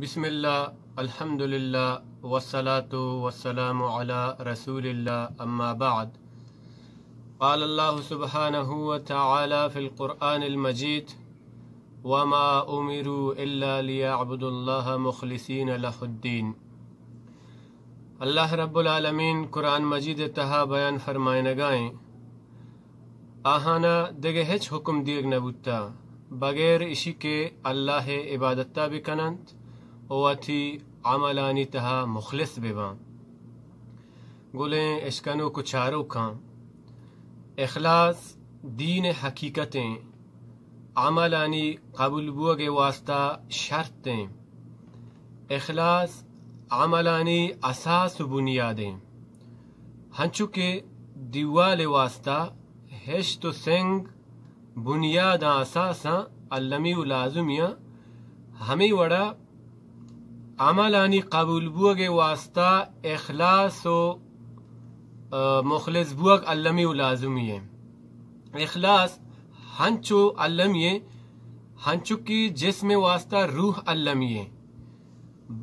بسم اللہ الحمدللہ والصلاة والسلام علی رسول اللہ اما بعد قال اللہ سبحانہ وتعالی فی القرآن المجید وما امروا الا لیعبدوا اللہ مخلصین لہ الدین۔ اللہ رب العالمین قرآن مجید تہا بیان فرمائے نگائیں آہانا دگے ہچ حکم دیگ نبوتا بغیر اشی کے اللہ عبادتہ بکنند اوتی عملانی تہا مخلص بیوان گلیں اشکنو کچارو کھاں اخلاص دین حقیقتیں عملانی قبول بوگے واسطہ شرطیں اخلاص عملانی اساس و بنیادیں ہنچو کے دیوال واسطہ ہشت و سنگ بنیاداں اساساں اللمی و لازمیاں ہمیں وڑا عملانی قبول بوگے واسطہ اخلاص و مخلص بوگ علمی و لازمی ہے۔ اخلاص ہنچو علمی ہے ہنچو کی جسم واسطہ روح علمی ہے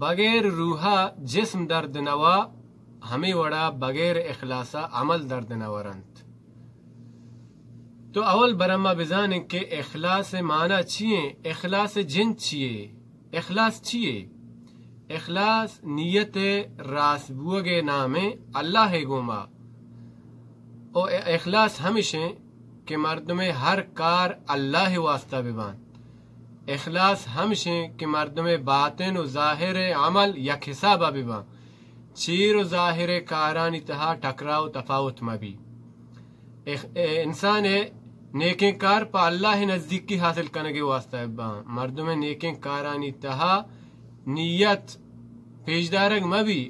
بغیر روحا جسم درد نوا ہمیں وڑا بغیر اخلاصا عمل درد نورند۔ تو اول برما بزانیں کہ اخلاص معنی چیئے اخلاص جن چیئے اخلاص چیئے اخلاص نیت راس بوگے نامے اللہ گوما او اخلاص ہمیشہ کہ مردم ہر کار اللہ واسطہ ببان اخلاص ہمیشہ کہ مردم باطن و ظاہر عمل یک حسابہ ببان چیر و ظاہر کارانی تہا ٹکراؤ تفاوت مبی انسان نیکیں کار پا اللہ نزدیکی حاصل کرنے کے واسطہ ببان مردم نیکیں کارانی تہا نیت پیشدارگ مبی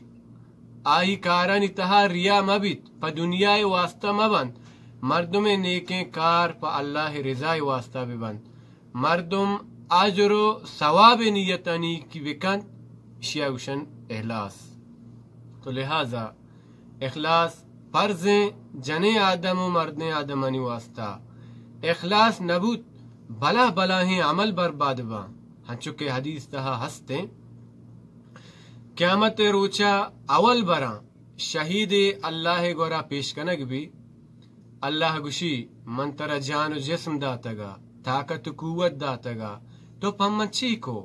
آئی کارانی تہا ریا مبیت پا دنیا واسطہ مبند مردم نیکیں کار پا اللہ رضا واسطہ ببند مردم اجر و ثواب نیتانی کی بکن شیعوشن اخلاص۔ تو لہذا اخلاص فرضیں جنے آدم و مرد آدمانی واسطہ اخلاص نبوت بلا بلا ہی عمل برباد با ہنچو کہ حدیث تہا ہستے قیامت روچا اول براں شہید اللہ گورا پیش کنگ بھی اللہ گوشی من ترا جان و جسم داتگا طاقت و قوت داتگا تو پمچی کو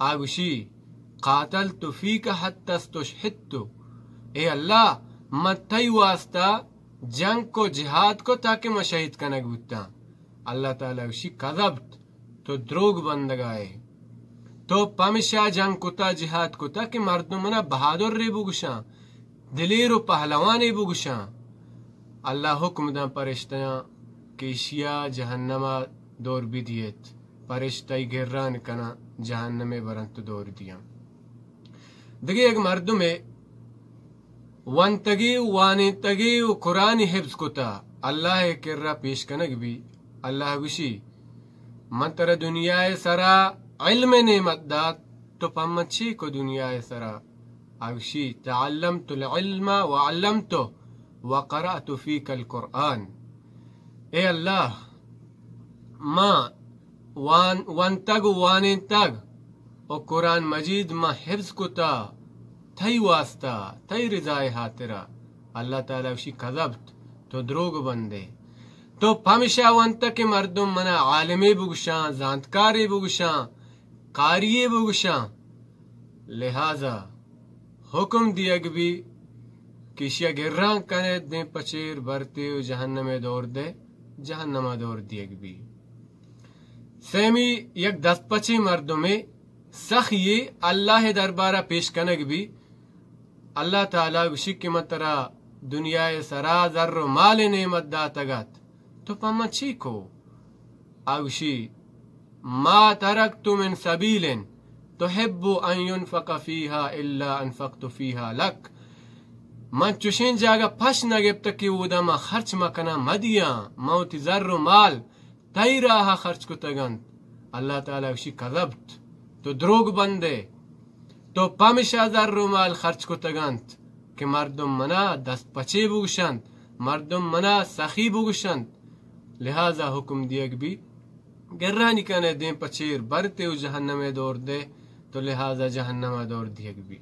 آگوشی قاتلت فیک حتی استشہدت اے اللہ من تی واسطہ جنگ کو جہاد کو تاکہ میں شہید کنگ بوتا اللہ تعالیٰ گوشی کذبت تو دروگ بندگائے تو پمشا جنگ کتا جہاد کتا کہ مردم منا بہادر ری بگشاں دلیر و پہلوان ری بگشاں اللہ حکم دا پرشتیاں کہ شیا جہنمہ دور بھی دیت پرشتائی گران کنا جہنم برنت دور دیا دیکھیں ایک مردم وانتگی وانتگی و قرآن حفظ کتا اللہ کرا پیش کنگ بھی اللہ گوشی من تر دنیا سرا علم نعمت دات تو پمچی کو دنیا سرا اگشی تعلمت العلم وعلمتو وقرأت فیک القرآن اے اللہ ما وانتگ وانتگ او قرآن مجید ما حفظ کتا تھی واسطہ تھی رضائے حاطرہ اللہ تعالیٰ وشی کذبت تو دروگ بندے تو پمشا وانتا کہ مردم منا عالمی بگشاں زانتکاری بگشاں قاریے بگشاں لہذا حکم دیگ بھی کشیا گران کنے دیں پچیر برتے و جہنم دور دے جہنم دور دیگ بھی سیمی یک دست پچی مردمیں سخی اللہ دربارہ پیش کنگ بھی اللہ تعالیٰ گوشی کی مترا دنیا سرا ذر و مال نعمت داتگت تو پمچی کو آگوشی ما ترکت من سبیل تحب ان ينفق فیها الا انفقت فیها لک من چوشین جاگا پش نگبتا کی ودا ما خرچ مکنا مدیاں موتی ذر و مال تی راہا خرچ کو تگند اللہ تعالیٰ وشی کذبت تو دروگ بندے تو پمشا ذر و مال خرچ کو تگند کہ مردم منا دست پچے بگشند مردم منا سخی بگشند لہذا حکم دیگ بھی گرانی کنے دیں پچیر برتے و جہنم دور دے تو لہذا جہنم دور دیگ بھی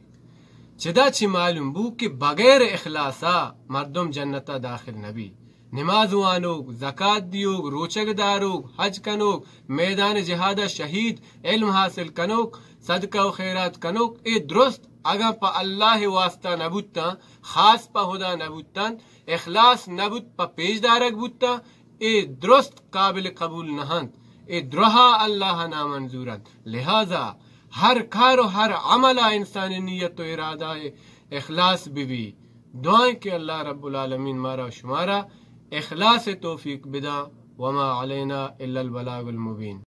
چدا چی معلوم بو کہ بغیر اخلاصا مردم جنتا داخل نبی نماز وانوگ زکات دیوگ روچگ داروگ حج کنوگ میدان جہاد شہید علم حاصل کنوگ صدقہ و خیرات کنوگ اے درست اگا پا اللہ واسطہ نبوتا خاص پا خدا نبوتا اخلاص نبوت پا پیش دارک بوتا اے درست قابل قبول نہند اے درہا اللہ نامنظورند لہذا ہر کار و ہر عملہ انسانی نیت و ارادہ اخلاص بھی دعائیں کہ اللہ رب العالمین مارا و شمارا اخلاص توفیق بدا وما علینا الا البلاغ المبین.